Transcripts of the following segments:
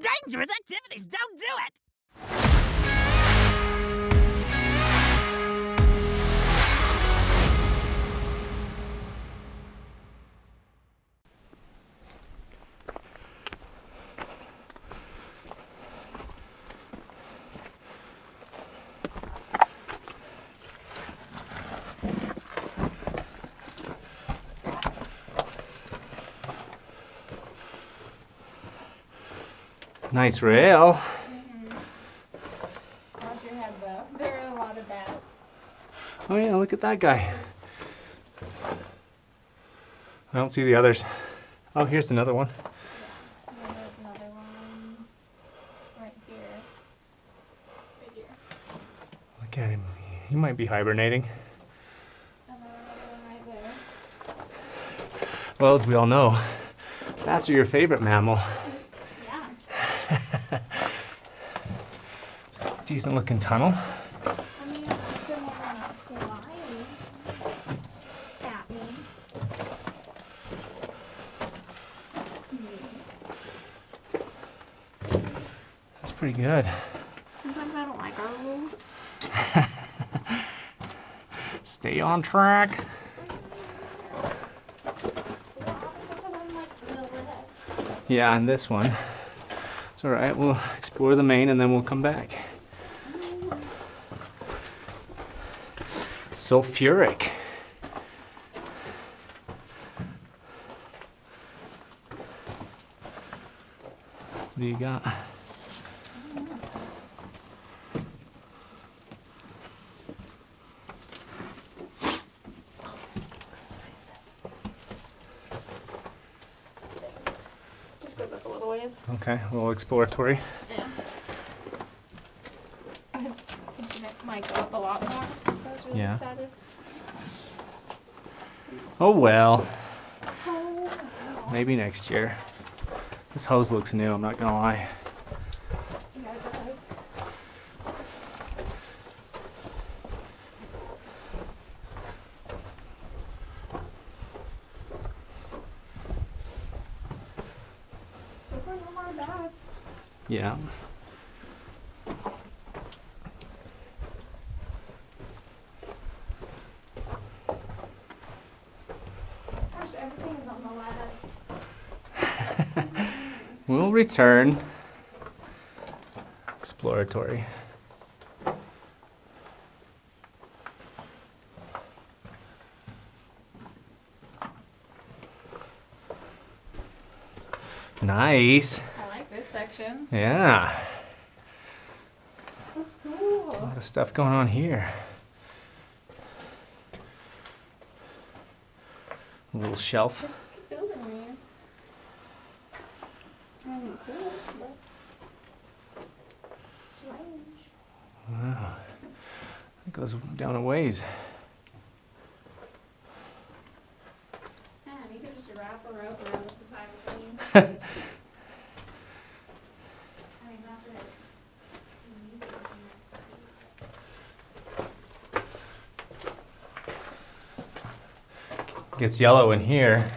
dangerous activities. Don't do it. Nice rail. Watch your head though. There are a lot of bats. Oh yeah, look at that guy. I don't see the others. Oh, here's another one. And then there's another one right here. Right here. Look at him. He might be hibernating. And then another one right there. Well, as we all know, bats are your favorite mammal. Yeah. It's a decent looking tunnel. I mean, I could not fly at me. That's pretty good. Sometimes I don't like our rules. Stay on track. Yeah, and this one. It's all right. We'll explore the main and then we'll come back. Sulfuric. What do you got? Just goes up a little ways. Okay, a little exploratory. Yeah. I was thinking it might go up a lot more, so I was really Yeah. excited. Oh well, Oh, maybe next year. This hose looks new, I'm not gonna lie. yeah, it does. So far, no more bats. Yeah. Gosh, everything is on the left. We'll return. Exploratory. Nice. I like this section. Yeah. Looks A cool. lot of stuff going on here. A little shelf. Let's just keep building these. Cool, but strange. Wow. It goes down a ways. Man, you could just wrap a rope around this entire thing. I mean, not that Gets yellow in here.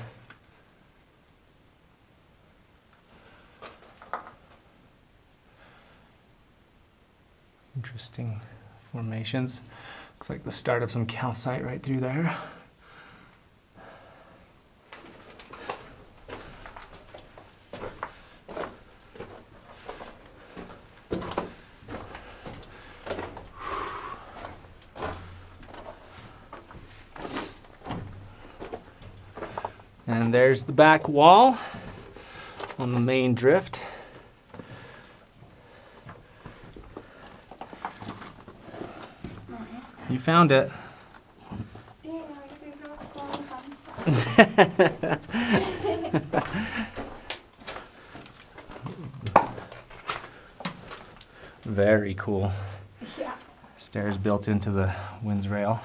Interesting formations. Looks like the start of some calcite right through there. And there's the back wall on the main drift. You found it. yeah, we do all the fun stuff. Very cool. Yeah. Stairs built into the winds rail.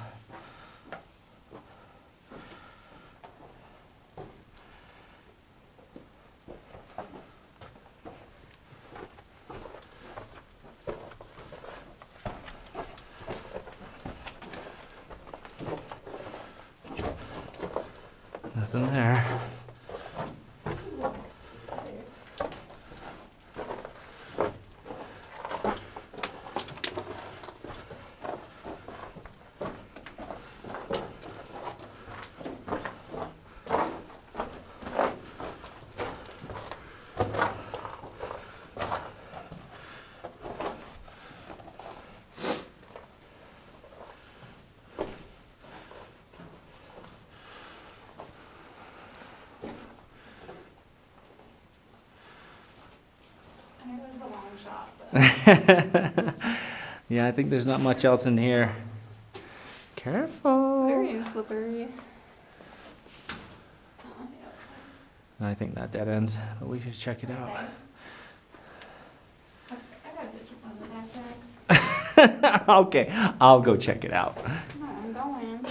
Nothing there. I mean, it was a long shot, but Yeah, I think there's not much else in here. Careful. very slippery. I think that dead ends, but we should check it out. Okay. I got a picture of the backpacks. Okay, I'll go check it out. No, I'm going.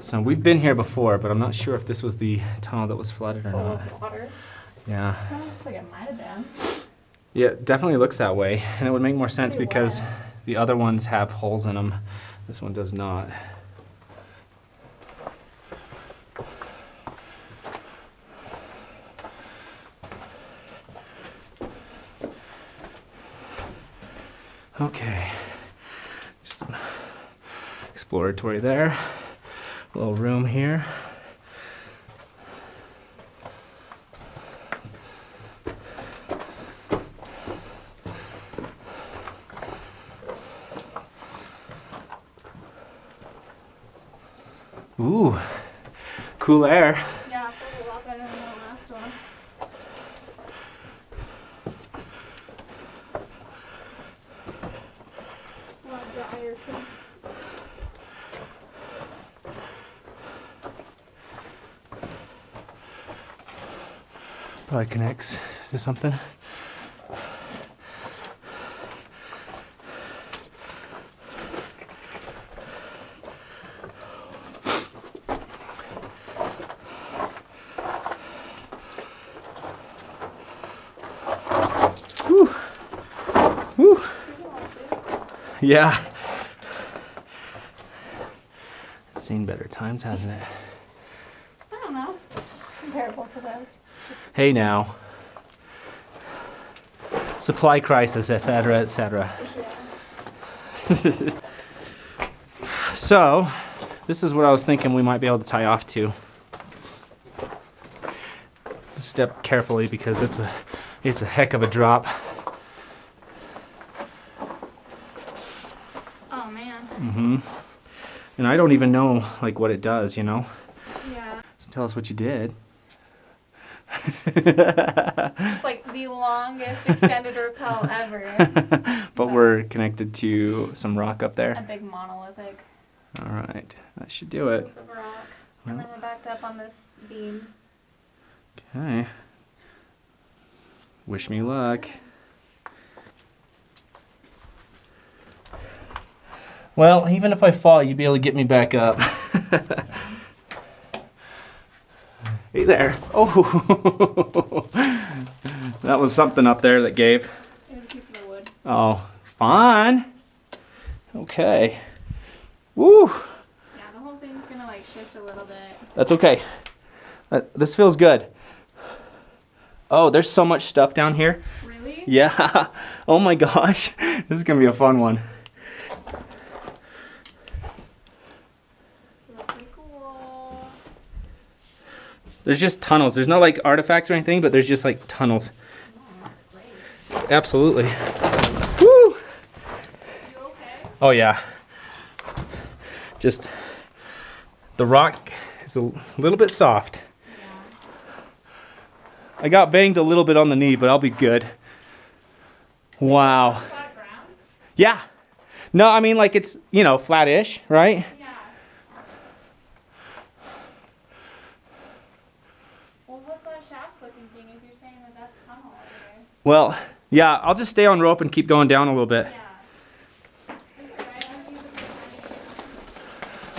So we've been here before, but I'm not sure if this was the tunnel that was flooded or Full not. of water. Yeah. Kind of looks like it might have been. Yeah, it definitely looks that way, and it would make more sense Pretty because wet. the other ones have holes in them. This one does not. Okay, just an exploratory there. A little room here. Ooh, cool air. Yeah, it feels a lot better than the last one. A lot drier too. Probably connects to something. Whew. Whew. Yeah. It's seen better times, hasn't it? I don't know. Comparable to those. Just Hey now. Supply crisis, etc., etc. yeah. So, this is what I was thinking we might be able to tie off to. Step carefully because it's a heck of a drop. Oh man. Mm-hmm. And I don't even know like what it does, you know? Yeah. So tell us what you did. It's like the longest extended rappel ever. But we're connected to some rock up A there. big monolithic All right, that should do it. of rock. And then we're backed up on this beam. Okay. Wish me luck. Well, even if I fall, you'd be able to get me back up. Hey there. Oh, that was something up there that gave. It was a piece of the wood. Oh, fun. Okay. Woo. Yeah, the whole thing's gonna like shift a little bit. That's okay. This feels good. Oh, there's so much stuff down here. Really? Yeah. Oh my gosh. This is gonna be a fun one. Pretty cool. There's just tunnels. There's no like artifacts or anything, but there's just like tunnels. Oh, that's great. Absolutely. Woo! You okay? Oh yeah. Just the rock is a little bit soft. Yeah. I got banged a little bit on the knee, but I'll be good. Wow. Flat ground? Yeah. No, I mean like it's, you know, flat-ish, right? Yeah. Well, what's that shaft-looking thing if you're saying that that's tunnel over there? Well, yeah, I'll just stay on rope and keep going down a little bit. Yeah. It's alright, I don't use it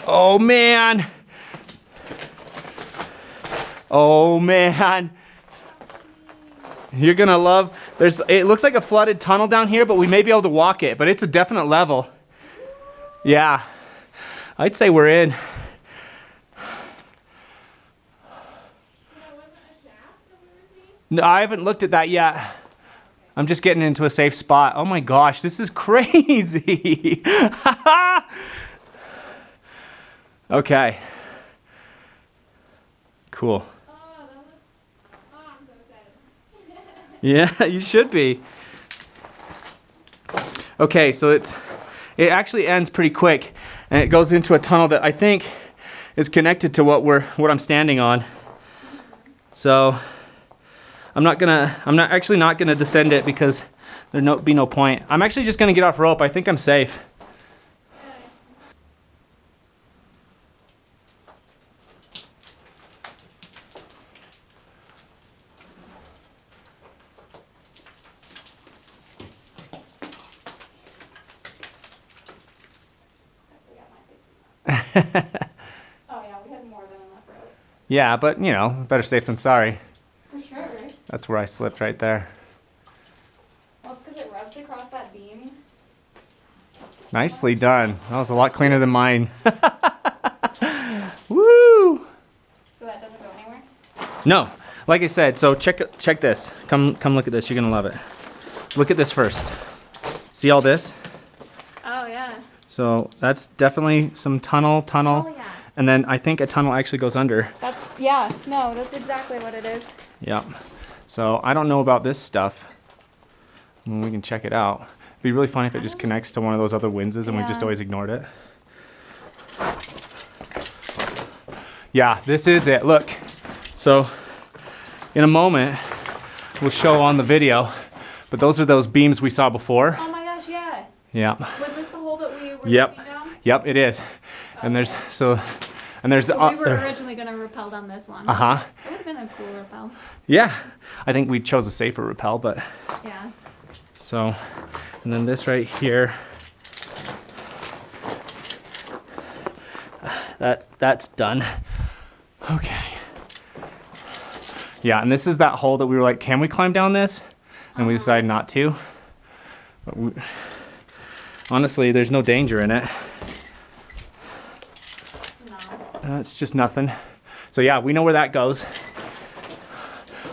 for Oh man. Oh man. You're gonna love, it looks like a flooded tunnel down here, but we may be able to walk it, but it's a definite level. Yeah, I'd say we're in. No, I haven't looked at that yet. I'm just getting into a safe spot. Oh my gosh, this is crazy. Okay. Cool. Oh, that looks... Oh, I'm so excited. Yeah, you should be. Okay, so it actually ends pretty quick, and it goes into a tunnel that I think is connected to what I'm standing on. So I'm actually not gonna descend it because there'd be no point. I'm actually just gonna get off rope. I think I'm safe. Oh yeah, we had more than enough rope. Yeah, but you know, better safe than sorry. For sure. That's where I slipped right there. Well, it's because it rubs across that beam. Nicely done. That was a lot cleaner than mine. Woo! So that doesn't go anywhere? No, like I said, so check this. Come look at this. You're gonna love it. Look at this first. See all this? Oh yeah. So that's definitely some tunnel, Oh yeah. and then I think a tunnel actually goes under. That's exactly what it is. Yep. So I don't know about this stuff. We can check it out. It'd be really funny if it just connects to one of those other Winses and we just always ignored it. Yeah, this is it. Look. So in a moment, we'll show on the video, but those are those beams we saw before. Oh my gosh, yeah. Yeah. Was this the hole that we were Yep. looking down? Yep, it is. And there's So we were the originally gonna rappel down this one. uh-huh. It would have been a cool rappel. Yeah. I think we chose a safer rappel, but Yeah. so, and then this right here, that's done. Okay. Yeah, and this is that hole that we were like, can we climb down this? And we decided not to. But honestly, there's no danger in it. No. It's just nothing. So yeah, we know where that goes.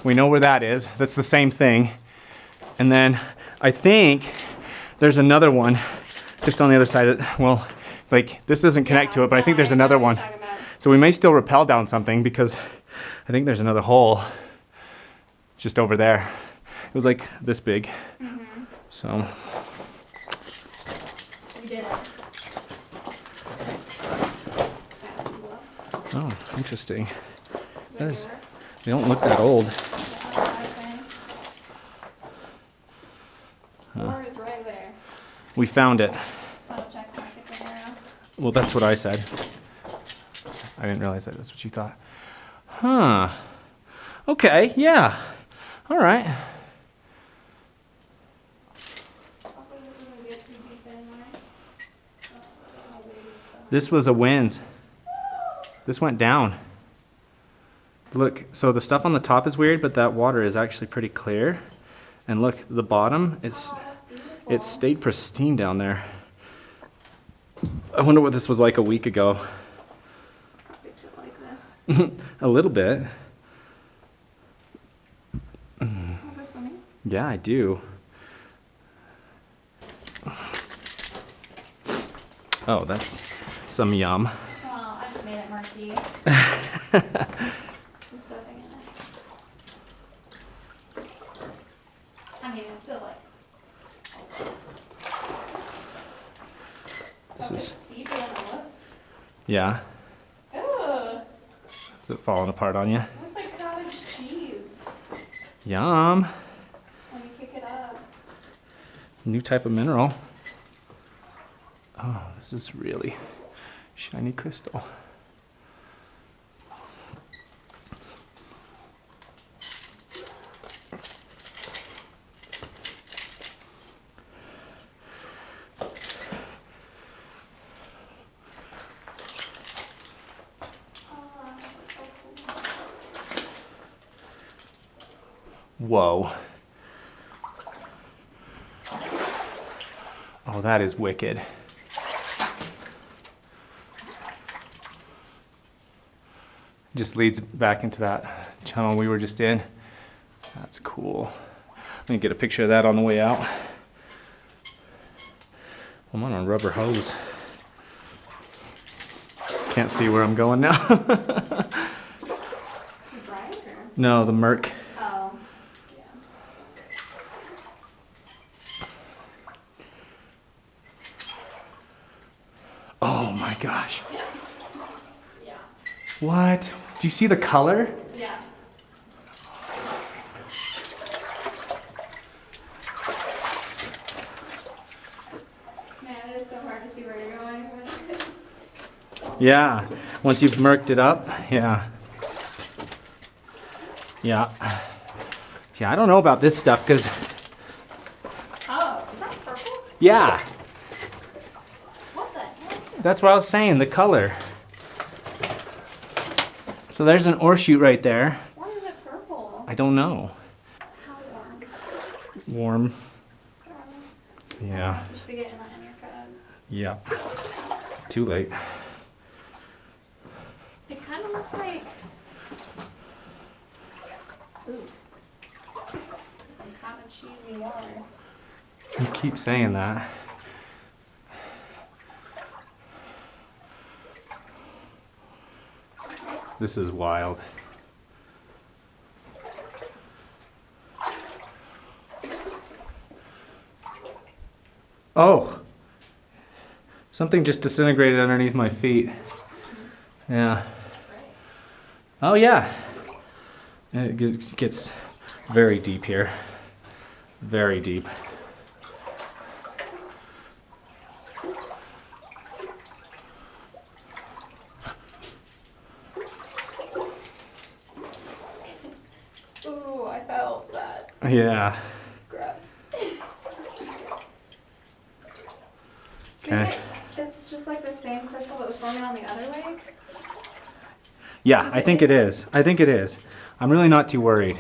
We know where that is. That's the same thing. And then I think there's another one just on the other side of, well, like this doesn't connect to it, but I think there's another one. So we may still rappel down something because I think there's another hole just over there. It was like this big. Mm-hmm. So. We did it. Oh, interesting. That is, They don't look that old. Door is right there. We found it. Just want to check my thick arrow. Well, that's what I said. I didn't realize that's what you thought. Huh. Okay, yeah. All right. Hopefully this isn't good too deep anyway. This was a wind. This went down. Look, so the stuff on the top is weird, but that water is actually pretty clear. And look, the bottom, it stayed pristine down there. I wonder what this was like a week ago. Probably still like this. A little bit. Wanna go swimming? Yeah, I do. Oh, that's some yum. Well, I just made it murky. I'm stuffing in it. I mean, it's still like This is, it's deeper than it looks. yeah. Ooh, Is it falling apart on you? looks like cottage cheese Yum. when you kick it up. New type of mineral. Oh, this is really shiny crystal. Whoa. Oh, that is wicked. Just leads back into that channel we were just in. That's cool. Let me get a picture of that on the way out. I'm on a rubber hose. Can't see where I'm going now. No, the Merc. Oh, yeah. Oh my gosh. Yeah. What? Do you see the color? Yeah. Man, it is so hard to see where you're going with it. Yeah. Once you've murked it up, yeah. Yeah. Yeah, I don't know about this stuff because, Oh, is that purple? yeah, What the heck? that's what I was saying, the color. So there's an ore chute right there. Why is it purple? I don't know. How warm. Warm. Gross. Yeah. You should be getting that in your codes. Yeah. Too late. It kind of looks like. Ooh. Some kind of cheesy water. You keep saying that. This is wild. Oh! Something just disintegrated underneath my feet. Yeah. Oh yeah. And it gets very deep here. Very deep. Ooh, I felt that. Yeah. Gross. Okay. It's just like the same crystal that was forming on the other lake. Yeah, I think it is. I think it is. I'm really not too worried.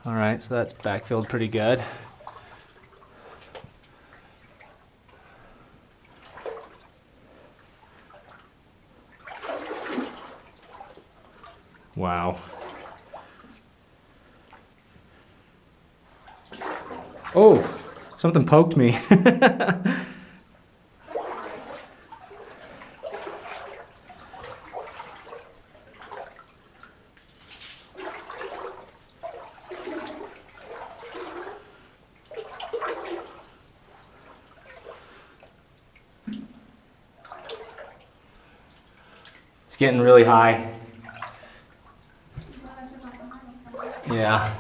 All right, so that's backfilled pretty good. Wow. Oh, something poked me. It's getting really high. Yeah.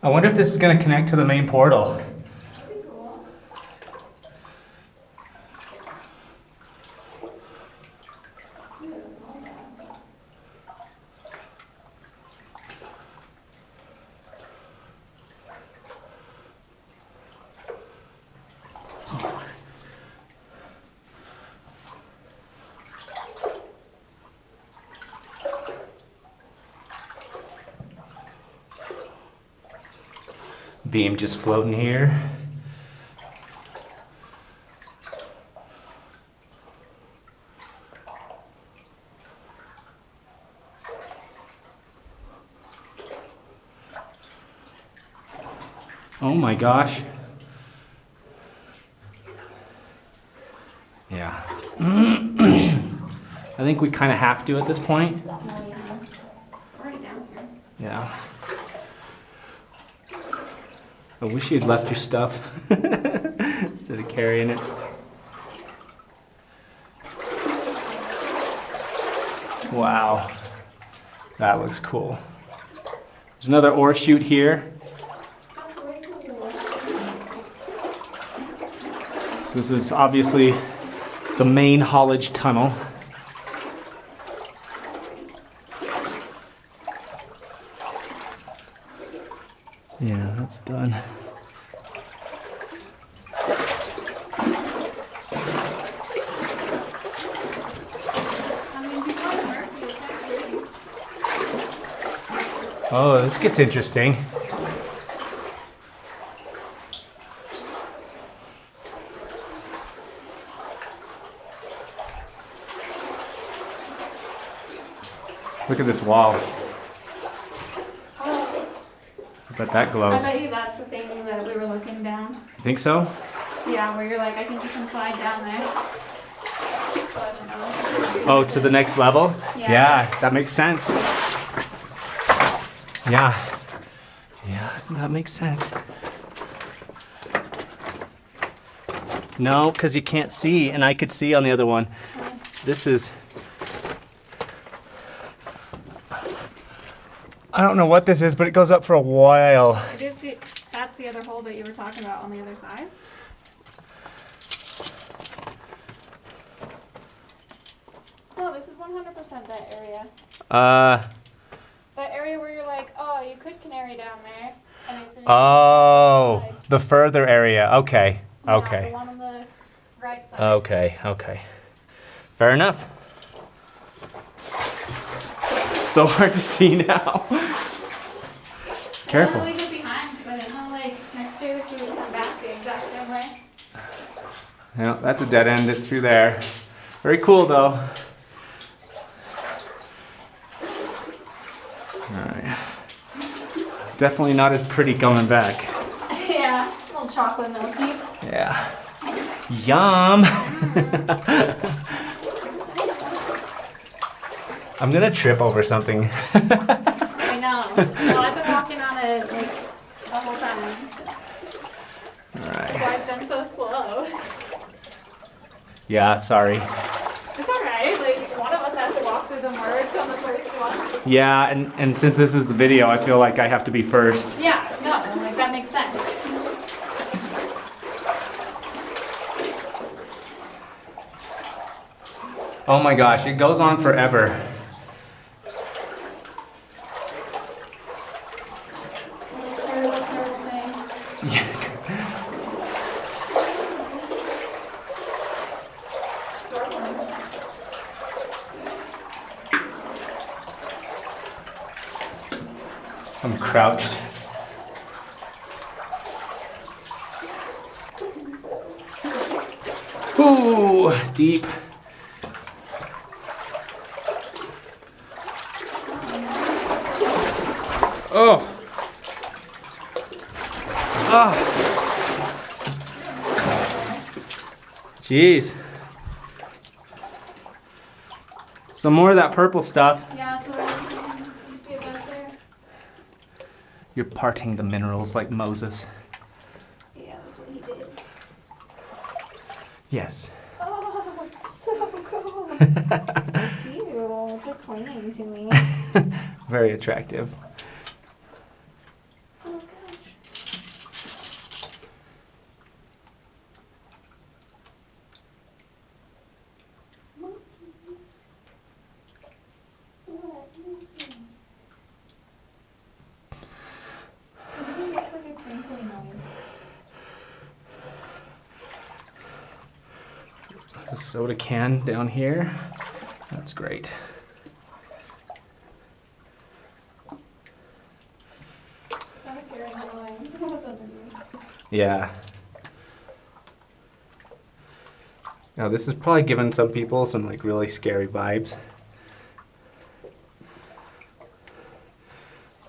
I wonder if this is going to connect to the main portal. Beam just floating here. Oh my gosh. Yeah. I think we kind of have to at this point. Oh, yeah. Already down here. Yeah. I wish you'd left your stuff instead of carrying it. Wow. That looks cool. There's another ore chute here. So this is obviously the main haulage tunnel. Yeah, that's done. Oh, this gets interesting. Look at this wall. but that I glows. bet you that's the thing that we were looking down. You think so? Yeah, where you're like, I think you can slide down there. But, Oh, to the next level? Yeah. That makes sense. Yeah, that makes sense. No, because you can't see, and I could see on the other one. This is... I don't know what this is, but it goes up for a while. That's the other hole that you were talking about on the other side? No, this is 100% that area. That area where you're like, oh, you could canary down there. And it's Oh, the further area. Okay, yeah, okay. the one on the right side. Okay. Fair enough. So hard to see now. Careful. I really good behind because I didn't know like necessarily if we would come back the exact same way. Yeah, that's a dead end through there. Very cool though. Alright. Definitely not as pretty coming back. Yeah, a little chocolate milky. Yeah. Yum! I'm gonna trip over something. I know. Well, I've been walking on it like the whole time. Alright. So I've been so slow. Yeah, sorry. It's alright. Like one of us has to walk through the merge on the first one. Yeah, and since this is the video, I feel like I have to be first. Yeah, no, like that makes sense. Oh my gosh, it goes on forever. Terrible thing. Yeah. I'm crouched. Ooh, deep. Oh. Ah. Jeez. Some more of that purple stuff. Yeah, so you can see it back there. You're parting the minerals like Moses. Yeah, that's what he did. Yes. Oh, it's so cool. Ew, it's like clinging to me. Very attractive. Oh gosh. What is this? It makes like a crinkly noise. There's a soda can down here. That's great. It's kind of scary knowing what's underneath. Yeah. Now this is probably giving some people some like really scary vibes.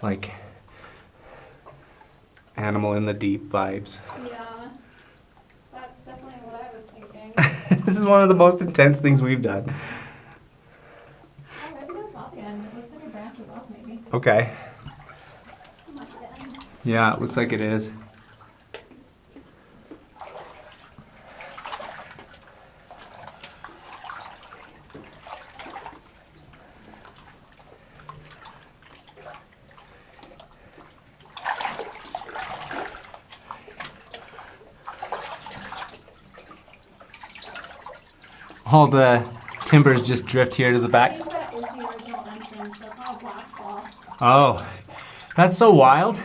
Like animal in the deep vibes. Yeah, that's definitely what I was thinking. This is one of the most intense things we've done. Oh, maybe that's not the end. It looks like it branches off maybe. Okay. Not the end. Yeah, it looks like it is. All the timbers just drift here to the I back. think that is the original entrance. That's not a blast wall. Oh, that's so wild.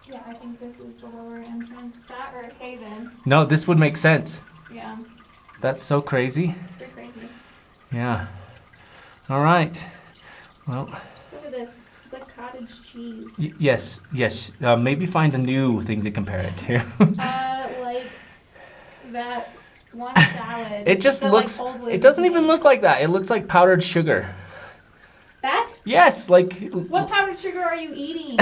Yeah, I think this is the lower entrance. That or a cave-in. No, this would make sense. Yeah, That's so crazy. it's pretty crazy. Yeah. All right. Well, Look at this. It's like cottage cheese. yes. Maybe find a new thing to compare it to. Like that one salad. It just that, looks, like, old it lady doesn't even made. look like that. It looks like powdered sugar. That? Yes, like. What powdered sugar are you eating?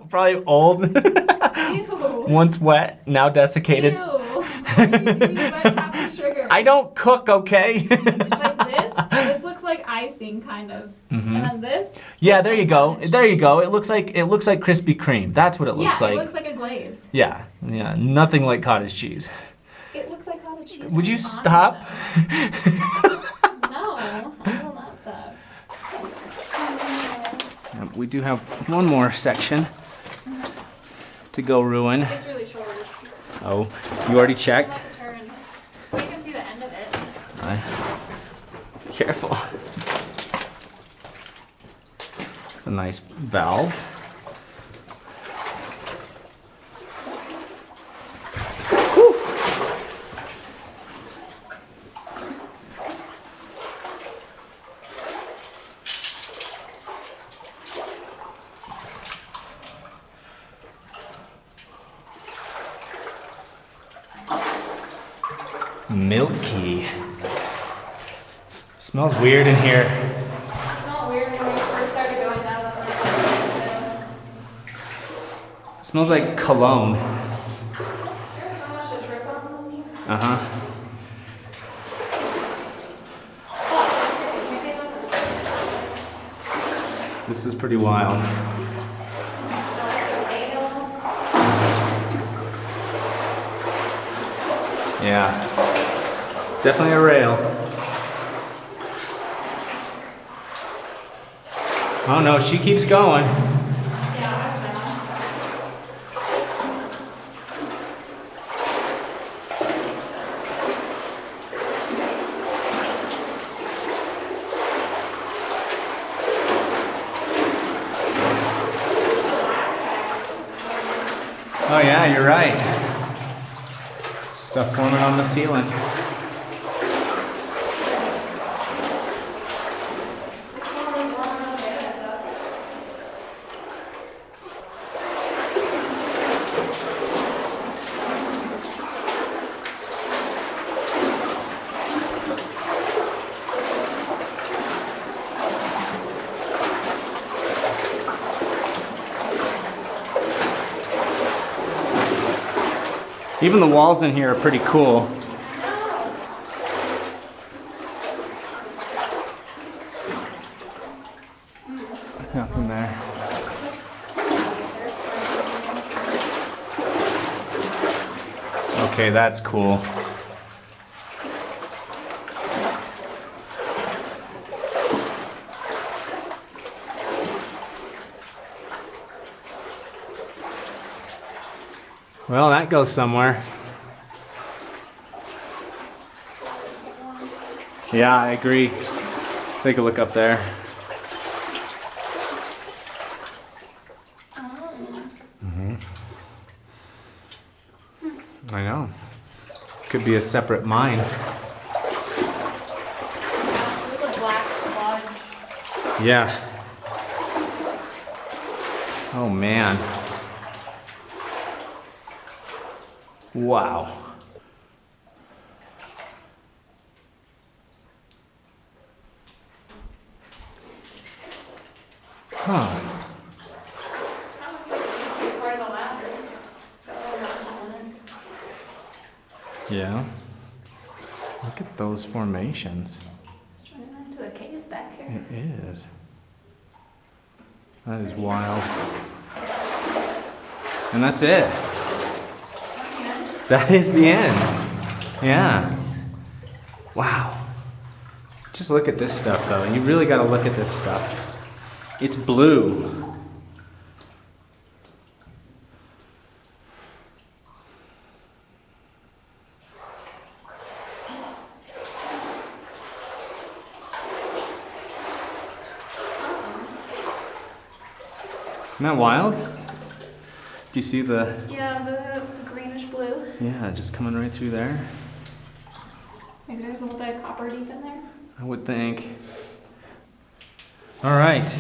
Probably old. Ew. Once wet, now desiccated. Ew. Why are you eating wet powdered sugar? I don't cook, okay? Like this? This looks like icing, kind of. Mm-hmm. And then this? Yeah, looks there like you go. cottage There you cheese. go. It looks like Krispy Kreme. That's what it looks Yeah, like. it looks like a glaze. Yeah, yeah. Nothing like cottage cheese. It looks like cottage cheese. Would you What's on stop? it? No, I will not stop. Yep, we do have one more section to go ruin. It's really short. Oh, you already checked? Lots of turns. You can see the end of it. Careful. It's a nice valve. Whew. Milky. Smells weird in here. It smelled weird when we first started going down the road. Smells like cologne. There's so much to trip on. Uh-huh. This is pretty wild. Yeah. Definitely a rail. Oh no, she keeps going. Oh yeah, you're right. Stuff forming on the ceiling. Even the walls in here are pretty cool. Nothing there. Okay, that's cool. Well, that goes somewhere. Yeah, I agree. Take a look up there. I know. Could be a separate mine. Look at black sludge. Yeah. Oh man. Wow. Huh. Yeah. Look at those formations. It's turning into a cave back here. It is. That is wild. And that's it. That is the end. Yeah. Wow. Just look at this stuff though. You really got to look at this stuff. It's blue. Isn't that wild? Do you see the... Yeah, the greenish blue. Yeah, just coming right through there. Maybe there's a little bit of copper deep in there. I would think. All right.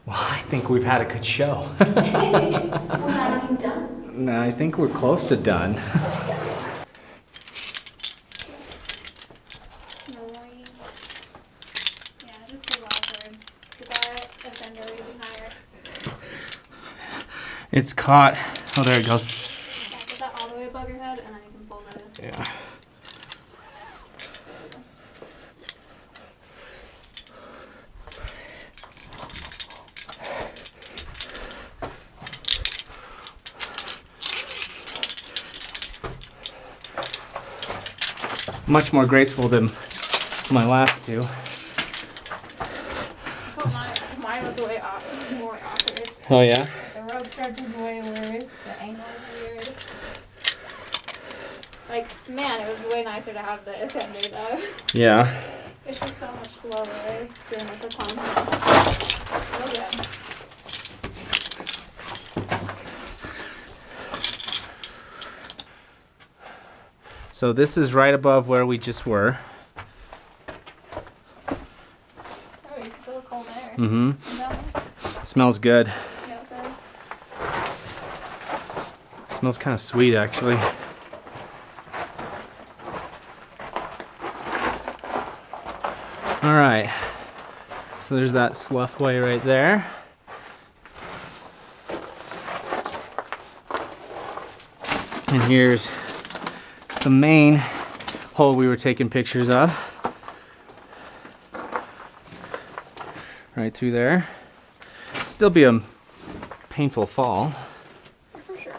Well, I think we've had a good show. We're not even done. No, I think we're close to done. Yeah, just go out there and get It's caught. Oh, there it goes. Yeah, put that all the way above your head, and then you can pull that in. Yeah. Much more graceful than my last two. Mine was way more awkward. Oh yeah? The rope stretch is way worse. The angle is weird. Like, man, it was way nicer to have the ascender though. Yeah. It's just so much slower doing it for contests. Oh yeah. So this is right above where we just were. Oh, you can feel the cold air. Mm-hmm. No? Smells good. Yeah, it does. Smells kind of sweet, actually. All right. So there's that slough way right there. And here's the main hole we were taking pictures of. Right through there. Still be a painful fall. For sure.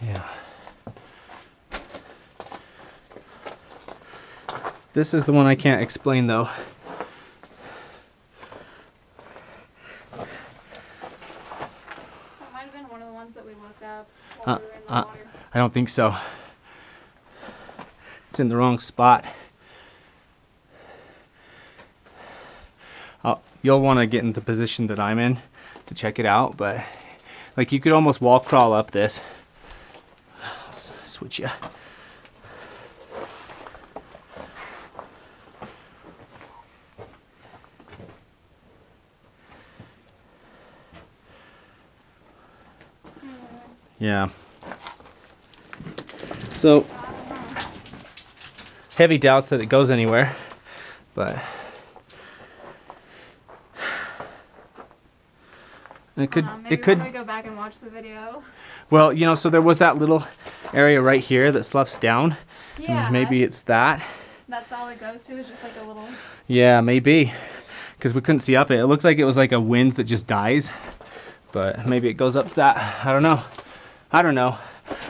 Yeah. This is the one I can't explain though. That might have been one of the ones that we looked up while we were in the water. I don't think so. It's in the wrong spot. You'll want to get in the position that I'm in to check it out, but like you could almost wall crawl up this. I'll switch you. Yeah. So, heavy doubts that it goes anywhere, but it could. Maybe It could. when we go back and watch the video. Well, you know, so there was that little area right here that sloughs down. Yeah. And maybe it's that. That's all it goes to is just like a little. Yeah, maybe, because we couldn't see up it. It looks like it was like a winds that just dies, but maybe it goes up to that. I don't know. I don't know.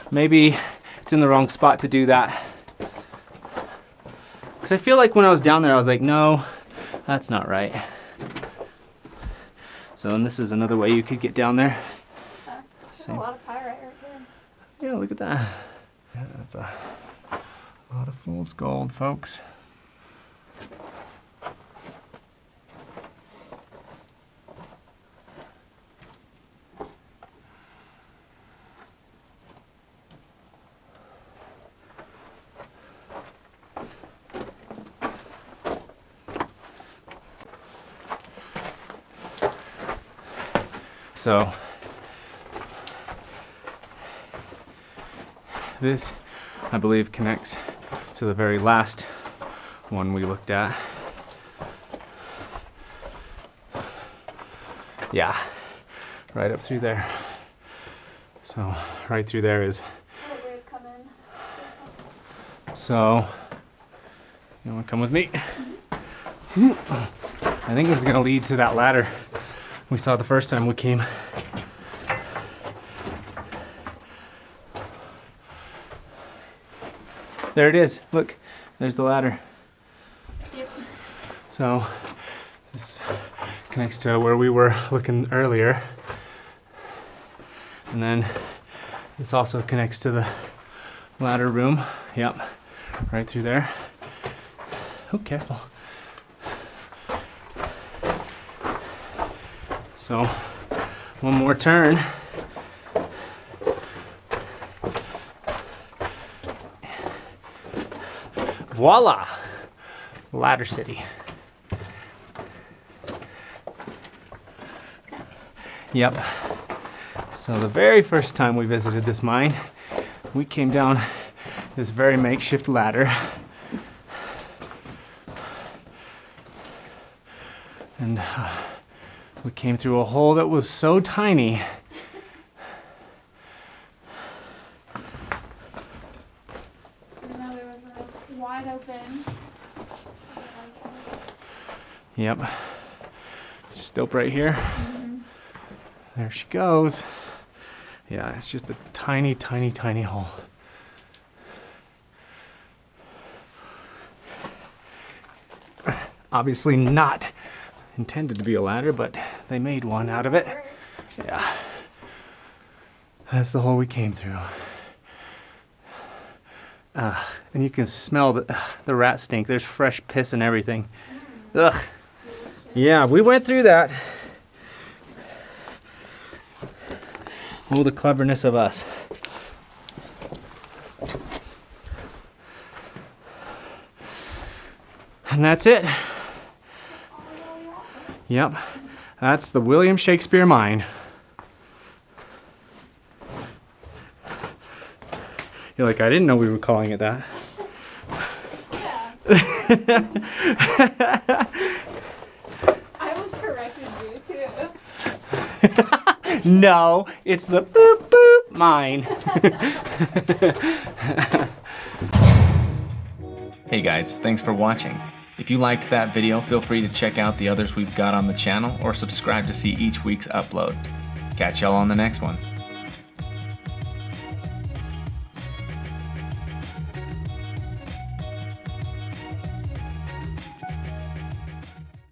Maybe it's in the wrong spot to do that. Because I feel like when I was down there, I was like, no, that's not right. So, and this is another way you could get down there. There's a lot of pyrite right here. Yeah, look at that. Yeah, that's a lot of fool's gold, folks. So this, I believe, connects to the very last one we looked at. Yeah, right up through there. So right through there is. So you want to come with me? I think this is going to lead to that ladder we saw the first time we came. There it is. Look, there's the ladder. Yep. So this connects to where we were looking earlier. And then this also connects to the ladder room. Yep, right through there. Oh, careful. So, one more turn. Voila! Ladder City. Yep. So the very first time we visited this mine, we came down this very makeshift ladder. And we came through a hole that was so tiny. And now there was a wide open. Yep. Still right here. Mm-hmm. There she goes. Yeah, it's just a tiny, tiny, tiny hole. Obviously not intended to be a ladder, but they made one out of it. Yeah. That's the hole we came through. And you can smell the rat stink. There's fresh piss and everything. Ugh. Yeah, we went through that. Oh, the cleverness of us. And that's it. Yep, that's the William Shakespeare Mine. You're like, I didn't know we were calling it that. Yeah. I was correcting you too. No, it's the boop boop mine. Hey guys, thanks for watching. If you liked that video, feel free to check out the others we've got on the channel or subscribe to see each week's upload. Catch y'all on the next one.